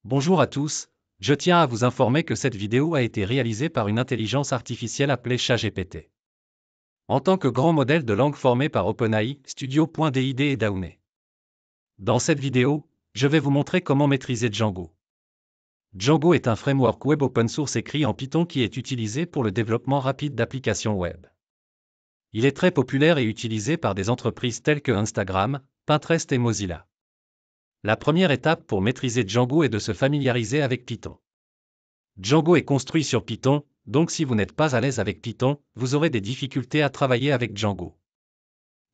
Bonjour à tous, je tiens à vous informer que cette vidéo a été réalisée par une intelligence artificielle appelée ChatGPT. En tant que grand modèle de langue formé par OpenAI, Studio.did et Downy. Dans cette vidéo, je vais vous montrer comment maîtriser Django. Django est un framework web open source écrit en Python qui est utilisé pour le développement rapide d'applications web. Il est très populaire et utilisé par des entreprises telles que Instagram, Pinterest et Mozilla. La première étape pour maîtriser Django est de se familiariser avec Python. Django est construit sur Python, donc si vous n'êtes pas à l'aise avec Python, vous aurez des difficultés à travailler avec Django.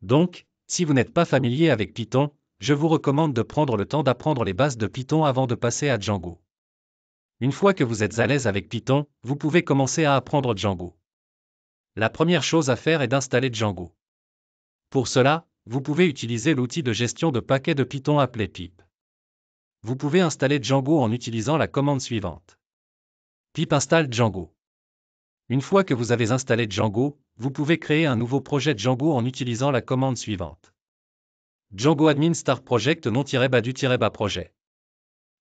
Donc, si vous n'êtes pas familier avec Python, je vous recommande de prendre le temps d'apprendre les bases de Python avant de passer à Django. Une fois que vous êtes à l'aise avec Python, vous pouvez commencer à apprendre Django. La première chose à faire est d'installer Django. Pour cela, vous pouvez utiliser l'outil de gestion de paquets de Python appelé pip. Vous pouvez installer Django en utilisant la commande suivante. Pip installe Django. Une fois que vous avez installé Django, vous pouvez créer un nouveau projet Django en utilisant la commande suivante. Django admin start project non-bas projet.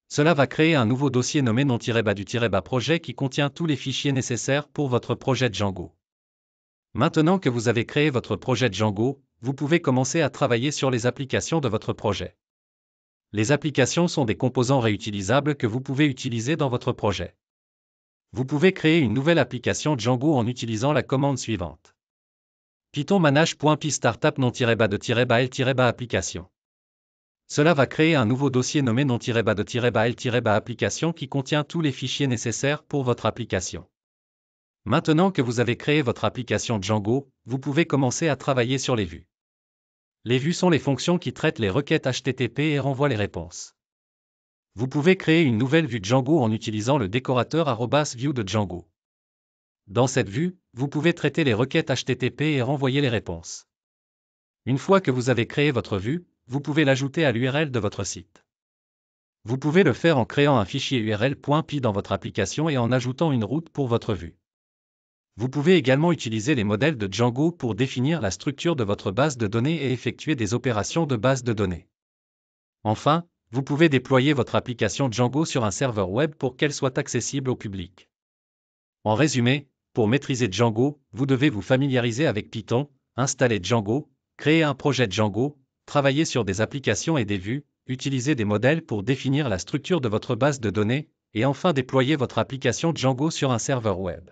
Cela va créer un nouveau dossier nommé non-bas projet qui contient tous les fichiers nécessaires pour votre projet Django. Maintenant que vous avez créé votre projet Django, vous pouvez commencer à travailler sur les applications de votre projet. Les applications sont des composants réutilisables que vous pouvez utiliser dans votre projet. Vous pouvez créer une nouvelle application Django en utilisant la commande suivante. Python manage.py startup non-l application. Cela va créer un nouveau dossier nommé non-l application qui contient tous les fichiers nécessaires pour votre application. Maintenant que vous avez créé votre application Django, vous pouvez commencer à travailler sur les vues. Les vues sont les fonctions qui traitent les requêtes HTTP et renvoient les réponses. Vous pouvez créer une nouvelle vue Django en utilisant le décorateur @view de Django. Dans cette vue, vous pouvez traiter les requêtes HTTP et renvoyer les réponses. Une fois que vous avez créé votre vue, vous pouvez l'ajouter à l'URL de votre site. Vous pouvez le faire en créant un fichier url.py dans votre application et en ajoutant une route pour votre vue. Vous pouvez également utiliser les modèles de Django pour définir la structure de votre base de données et effectuer des opérations de base de données. Enfin, vous pouvez déployer votre application Django sur un serveur web pour qu'elle soit accessible au public. En résumé, pour maîtriser Django, vous devez vous familiariser avec Python, installer Django, créer un projet Django, travailler sur des applications et des vues, utiliser des modèles pour définir la structure de votre base de données, et enfin déployer votre application Django sur un serveur web.